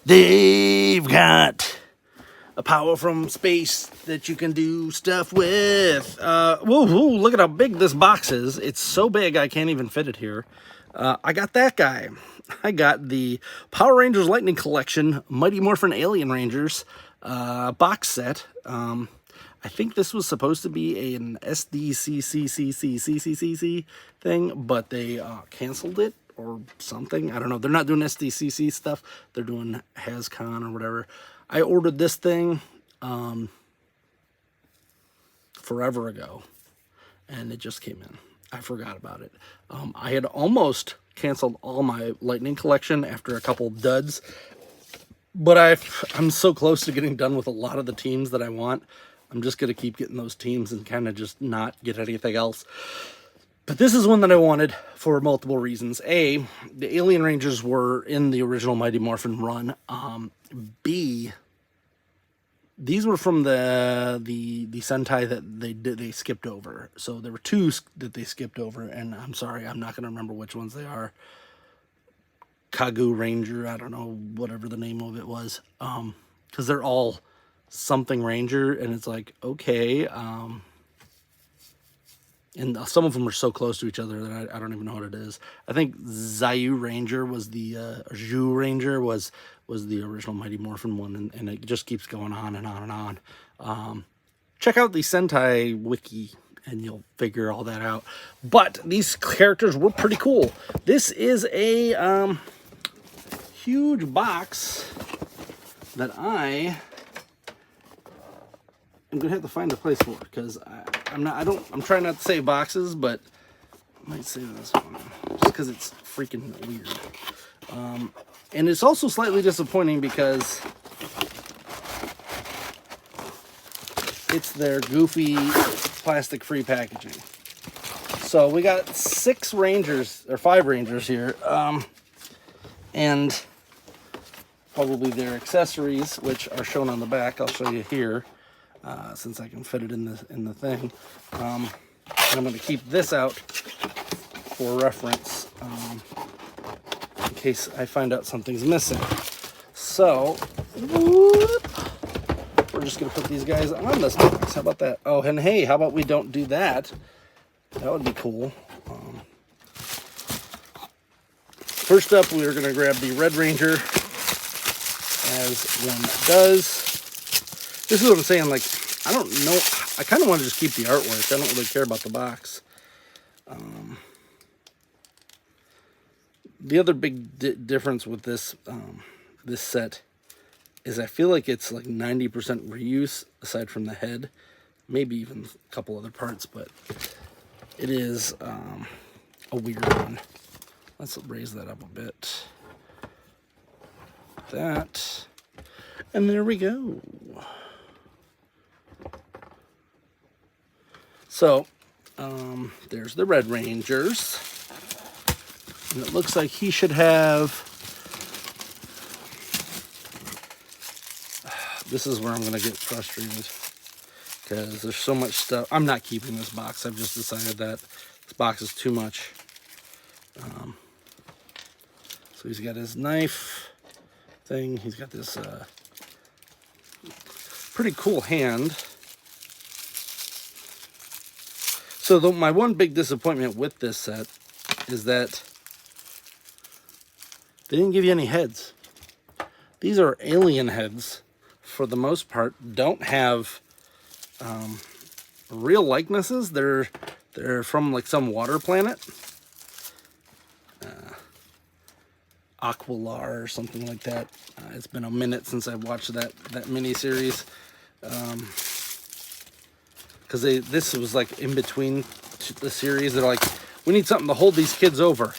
They've got a power from space that you can do stuff with. Whoa, look at how big this box is. It's so big I can't even fit it here. I got that guy. I got the Power Rangers Lightning Collection Mighty Morphin Alien Rangers box set. I think this was supposed to be an SDCCCCCCCC thing, but they canceled it or something. I don't know. They're not doing SDCC stuff. They're doing HasCon or whatever. I ordered this thing forever ago, and it just came in. I forgot about it. I had almost canceled all my Lightning collection after a couple duds, but I'm so close to getting done with a lot of the teams that I want. I'm just going to keep getting those teams and kind of just not get anything else. But this is one that I wanted for multiple reasons. A, the Alien Rangers were in the original Mighty Morphin run. B, these were from the Sentai that they skipped over. So there were two that they skipped over, and I'm sorry, I'm not going to remember which ones they are. Kagu Ranger, I don't know, whatever the name of it was. Because they're all something Ranger, and it's like, okay. And some of them are so close to each other that I don't even know what it is. I think Zayu Ranger was the, Zhu Ranger was the original Mighty Morphin one, and it just keeps going on and on and on. Check out the Sentai wiki, and you'll figure all that out. But these characters were pretty cool. This is a huge box that I'm gonna have to find a place for, because I'm trying not to say boxes, but I might say this one just because it's freaking weird. And it's also slightly disappointing because it's their goofy plastic-free packaging. So we got 5 Rangers here, and probably their accessories, which are shown on the back. I'll show you here. Since I can fit it in the thing. And I'm going to keep this out for reference in case I find out something's missing. So, we're just going to put these guys on this box. How about that? Oh, and hey, how about we don't do that? That would be cool. First up, we're going to grab the Red Ranger, as one does. This is what I'm saying, like, I don't know, I kind of want to just keep the artwork. I don't really care about the box. The other big difference with this this set is I feel like it's like 90% reuse, aside from the head. Maybe even a couple other parts, but it is a weird one. Let's raise that up a bit. That. And there we go. So, there's the Red Rangers, and it looks like he should have, this is where I'm going to get frustrated, because there's so much stuff. I'm not keeping this box. I've just decided that this box is too much. So he's got his knife thing, he's got this pretty cool hand. So my one big disappointment with this set is that they didn't give you any heads. These are alien heads, for the most part. Don't have real likenesses. They're from like some water planet, Aquilar or something like that. It's been a minute since I've watched that mini-series. Because this was like in between the series. They're like, we need something to hold these kids over.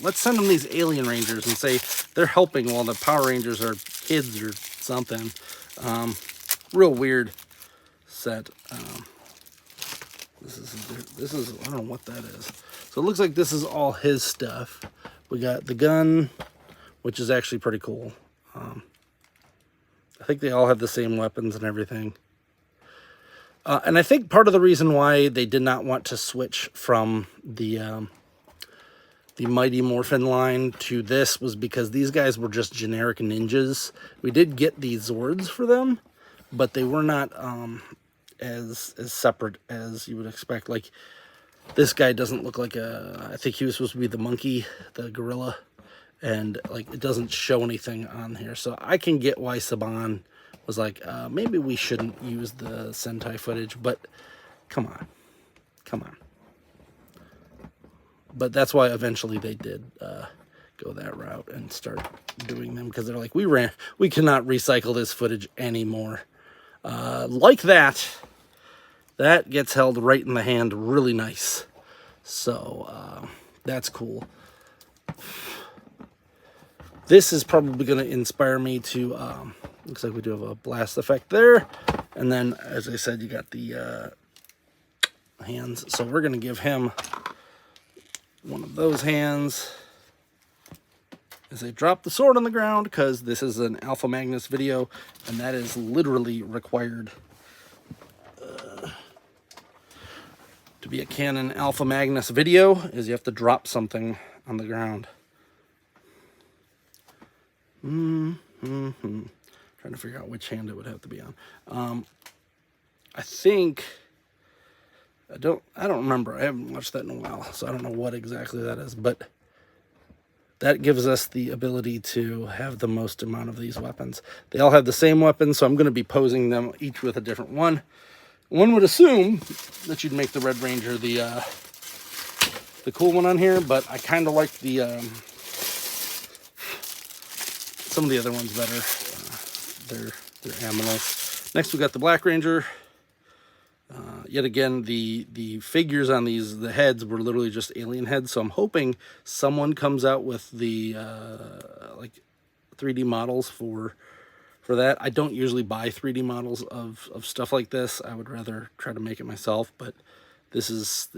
Let's send them these Alien Rangers and say they're helping while the Power Rangers are kids or something. Real weird set. This is I don't know what that is. So it looks like this is all his stuff. We got the gun, which is actually pretty cool. I think they all have the same weapons and everything. And I think part of the reason why they did not want to switch from the the Mighty Morphin line to this was because these guys were just generic ninjas. We did get these Zords for them, but they were not as separate as you would expect. Like, this guy doesn't look like a... I think he was supposed to be the monkey, the gorilla, and like it doesn't show anything on here. So I can get why Saban was like, maybe we shouldn't use the Sentai footage, but come on. Come on. But that's why eventually they did go that route and start doing them, because they're like, we cannot recycle this footage anymore. Like that gets held right in the hand, really nice. So that's cool. This is probably going to inspire me to, looks like we do have a blast effect there. And then, as I said, you got the hands. So we're going to give him one of those hands as I drop the sword on the ground, because this is an Alpha Magnus video, and that is literally required to be a canon Alpha Magnus video, is you have to drop something on the ground. Trying to figure out which hand it would have to be on. I think... I don't remember. I haven't watched that in a while, so I don't know what exactly that is. But that gives us the ability to have the most amount of these weapons. They all have the same weapon, so I'm going to be posing them each with a different one. One would assume that you'd make the Red Ranger the cool one on here, but I kind of like the some of the other ones better. They're aminals. Next, we got the Black Ranger. Yet again, the figures on these, the heads, were literally just alien heads. So I'm hoping someone comes out with the like 3D models for that. I don't usually buy 3D models of stuff like this. I would rather try to make it myself. But this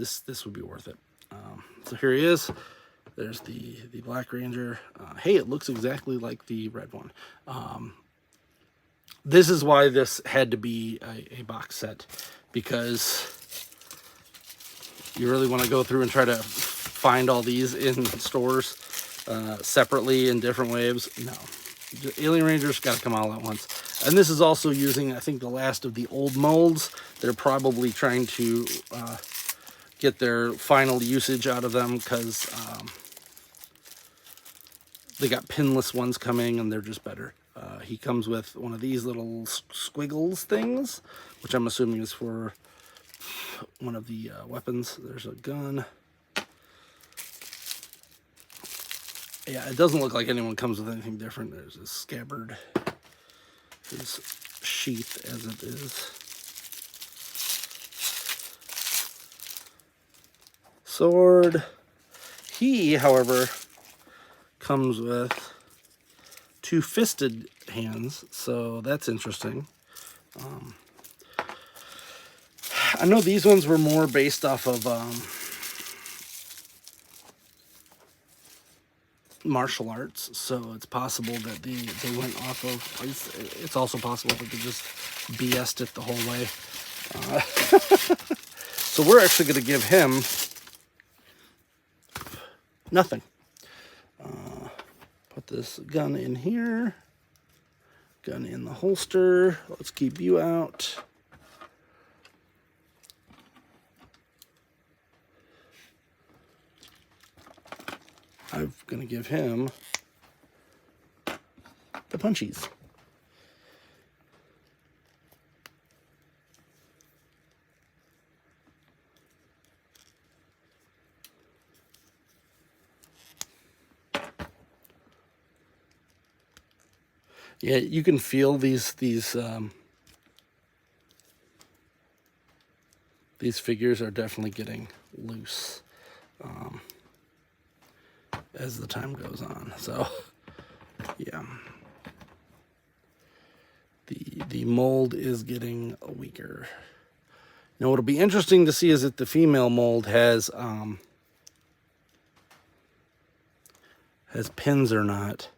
would be worth it. So here he is. There's the Black Ranger. Hey, it looks exactly like the red one. This is why this had to be a box set, because you really want to go through and try to find all these in stores separately in different waves. No, the Alien Rangers got to come all at once. And this is also using, I think, the last of the old molds. They're probably trying to get their final usage out of them, because they got pinless ones coming and they're just better. He comes with one of these little squiggles things, which I'm assuming is for one of the weapons. There's a gun. Yeah, it doesn't look like anyone comes with anything different. There's a scabbard, his sheath as it is. Sword. He, however, comes with two-fisted hands, so that's interesting. I know these ones were more based off of martial arts, so it's possible that they went off of... It's also possible that they just BS'd it the whole way. So we're actually going to give him nothing. Put this gun in here. Gun in the holster. Let's keep you out. I'm going to give him the punchies. Yeah, you can feel these figures are definitely getting loose as the time goes on. So, yeah, the mold is getting weaker. Now, what'll be interesting to see is that the female mold has pins or not.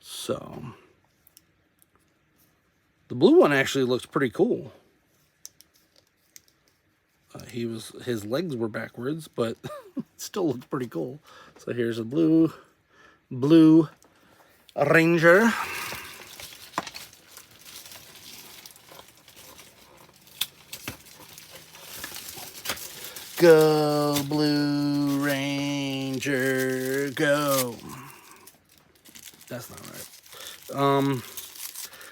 So, The blue one actually looks pretty cool. His legs were backwards, but it still looks pretty cool. So here's a blue Ranger. Go, Blue Ranger, go. That's not right.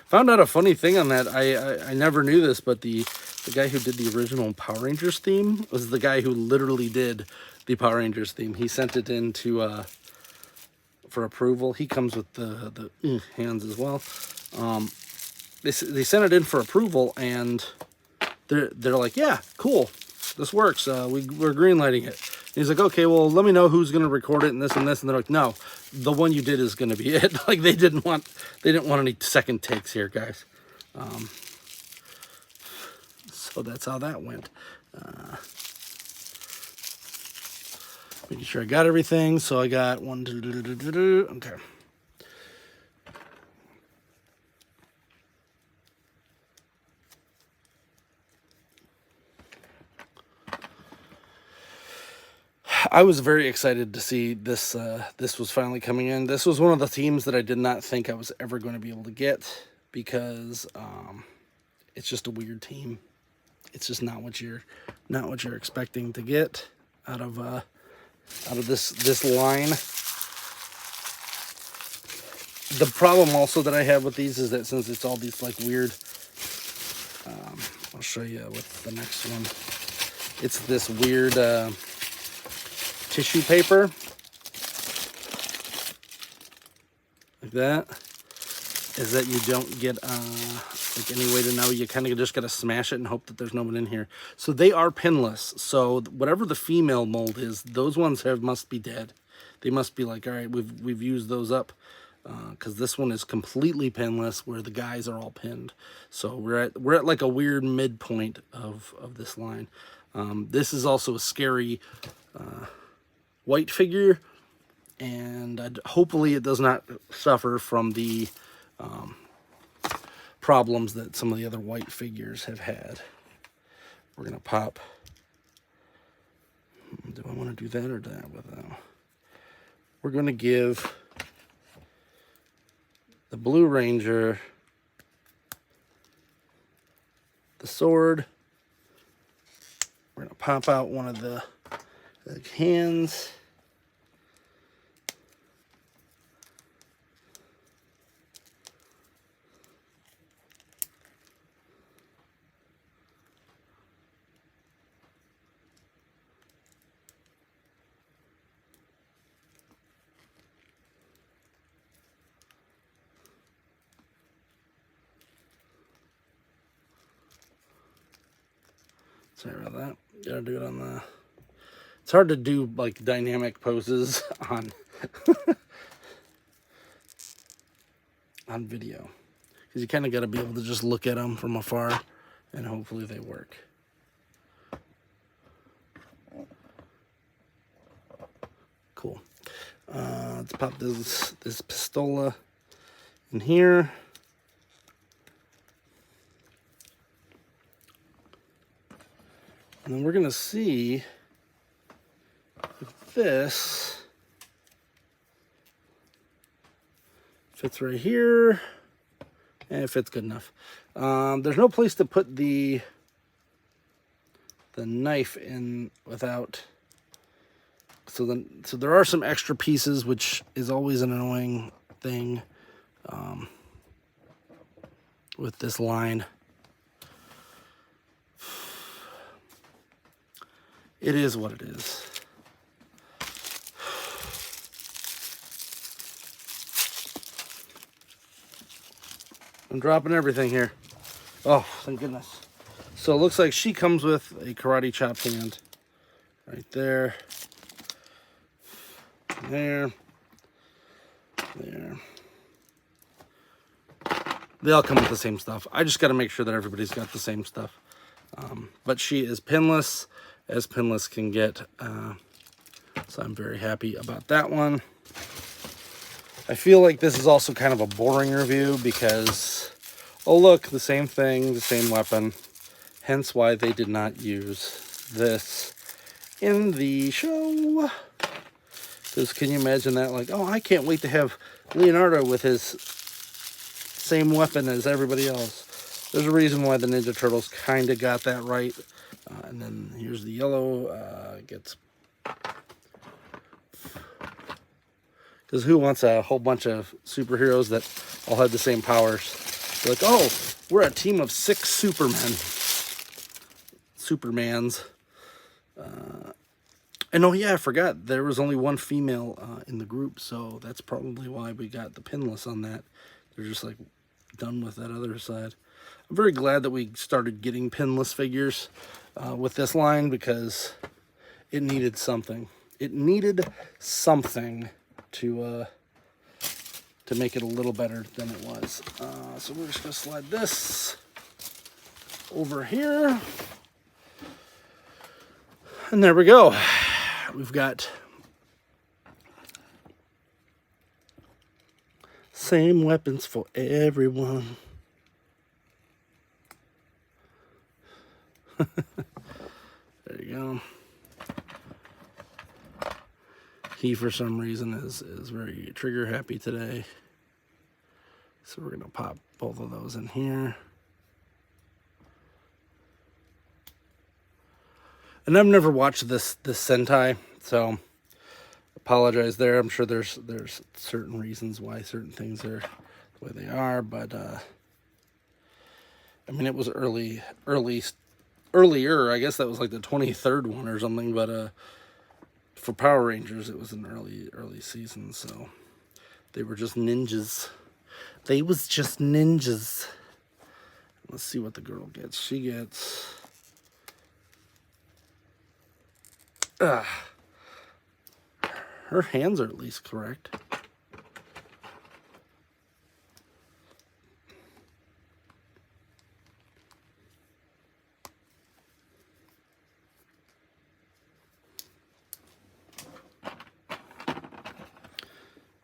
Found out a funny thing on that. I never knew this, but the guy who did the original Power Rangers theme was the guy who literally did the Power Rangers theme. He sent it in to for approval. He comes with the hands as well. They sent it in for approval, and they're like, yeah, cool, this works. We're greenlighting it. And he's like, okay, well, let me know who's gonna record it and this and this. And they're like, no, the one you did is gonna be it. Like they didn't want any second takes here, guys. So that's how that went. Making sure I got everything. So I got one. Okay. I was very excited to see this. This was finally coming in. This was one of the teams that I did not think I was ever going to be able to get because it's just a weird team. It's just not what you're expecting to get out of this line. The problem also that I have with these is that since it's all these like weird, I'll show you with the next one. It's this weird tissue paper like that. Is that you don't get like any way to know. You kind of just got to smash it and hope that there's no one in here. So they are pinless. So whatever the female mold is, those ones must be dead. They must be like, all right, we've used those up, because this one is completely pinless, where the guys are all pinned. So we're at like a weird midpoint of this line. This is also a scary white figure, and hopefully it does not suffer from the problems that some of the other white figures have had. We're gonna pop. Do I want to do that or that without? We're gonna give the Blue Ranger the sword. We're gonna pop out one of the hands. Sorry about that. Gotta do it on the... It's hard to do like dynamic poses on on video, because you kind of got to be able to just look at them from afar and hopefully they work. Cool. Let's pop this pistola in here. And then we're going to see if this fits right here. And it fits good enough. There's no place to put the knife in without... So there are some extra pieces, which is always an annoying thing with this line. It is what it is. I'm dropping everything here. Oh, thank goodness. So it looks like she comes with a karate chop hand. Right there. There. There. They all come with the same stuff. I just got to make sure that everybody's got the same stuff. But she is pinless, as pinless can get. So I'm very happy about that one. I feel like this is also kind of a boring review because Oh, look, the same thing, the same weapon. Hence why they did not use this in the show. Because can you imagine that? Like, oh, I can't wait to have Leonardo with his same weapon as everybody else. There's a reason why the Ninja Turtles kind of got that right. And then here's the yellow. Gets... Because who wants a whole bunch of superheroes that all have the same powers? They're like, oh, we're a team of 6 Supermans. And oh yeah, I forgot, there was only one female in the group, so that's probably why we got the pinless on that. They're just like done with that other side. I'm very glad that we started getting pinless figures with this line, because it needed something. It needed something to make it a little better than it was. So we're just gonna slide this over here. And there we go. We've got same weapons for everyone. There you go. He, for some reason, is very trigger happy today. So we're gonna pop both of those in here. And I've never watched this Sentai, so apologize there. I'm sure there's certain reasons why certain things are the way they are, but I mean, it was earlier. I guess that was like the 23rd one or something, but for Power Rangers, it was an early season, so they were just ninjas. They was just ninjas. Let's see what the girl gets. She gets... her hands are at least correct.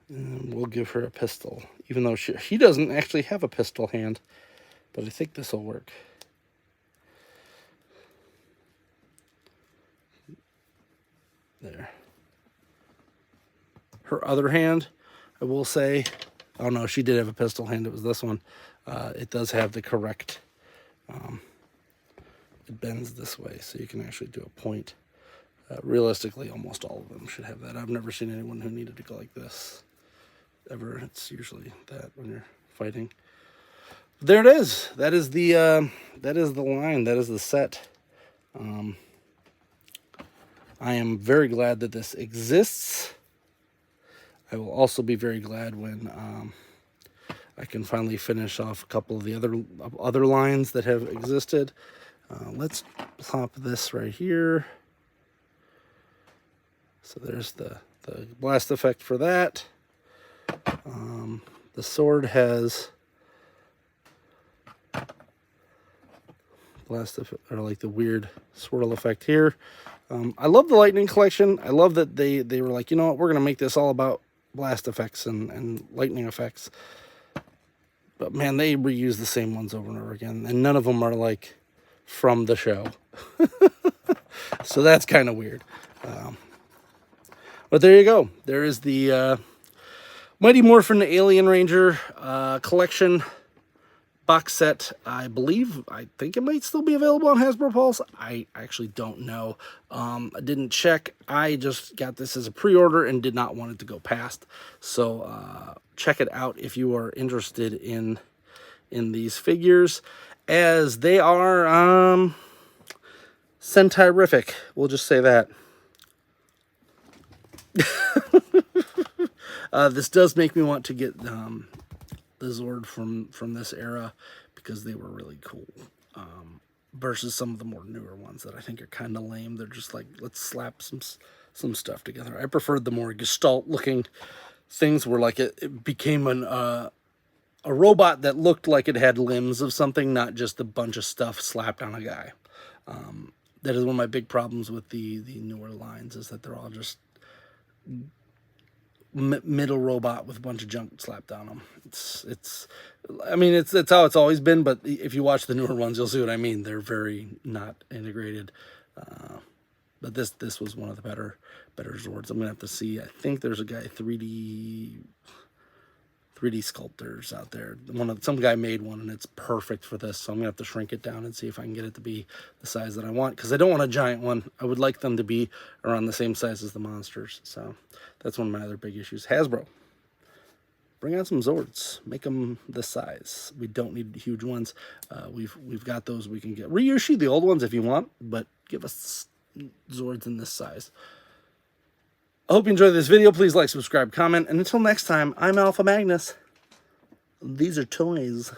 And we'll give her a pistol, even though she doesn't actually have a pistol hand. But I think this will work. There. Her other hand, I will say, oh no, she did have a pistol hand. It was this one. It does have the correct, it bends this way, so you can actually do a point. Realistically, almost all of them should have that. I've never seen anyone who needed to go like this, ever. It's usually that when you're fighting. There it is. That is the line. That is the set. I am very glad that this exists. I will also be very glad when I can finally finish off a couple of the other lines that have existed. Let's plop this right here. So there's the blast effect for that. The sword has blast effect, or like the weird swirl effect here. I love the Lightning collection. I love that they were like, you know what, we're going to make this all about blast effects and lightning effects. But man, they reuse the same ones over and over again, and none of them are like from the show. So that's kind of weird. But there you go. There is the Mighty Morphin Alien Ranger collection box set. I think it might still be available on Hasbro Pulse. I actually don't know. I didn't check. I just got this as a pre-order and did not want it to go past. So check it out if you are interested in these figures, as they are Sentai-rific. We'll just say that. This does make me want to get the Zord from this era, because they were really cool, versus some of the more newer ones that I think are kind of lame. They're just like, let's slap some stuff together. I preferred the more Gestalt looking things, where like it became a robot that looked like it had limbs of something, not just a bunch of stuff slapped on a guy. That is one of my big problems with the newer lines, is that they're all just middle robot with a bunch of junk slapped on them. I mean, it's how it's always been, but if you watch the newer ones, you'll see what I mean. They're very not integrated. But this was one of the better Zords. I'm gonna have to see. I think there's a guy 3D sculptors out there. Some guy made one and it's perfect for this. So I'm gonna have to shrink it down and see if I can get it to be the size that I want, because I don't want a giant one. I would like them to be around the same size as the monsters. So that's one of my other big issues. Hasbro, bring out some Zords. Make them this size. We don't need huge ones. We've got those. We can reissue the old ones if you want, but give us Zords in this size. I hope you enjoyed this video. Please like, subscribe, comment, and until next time, I'm Alpha Magnus. These are toys.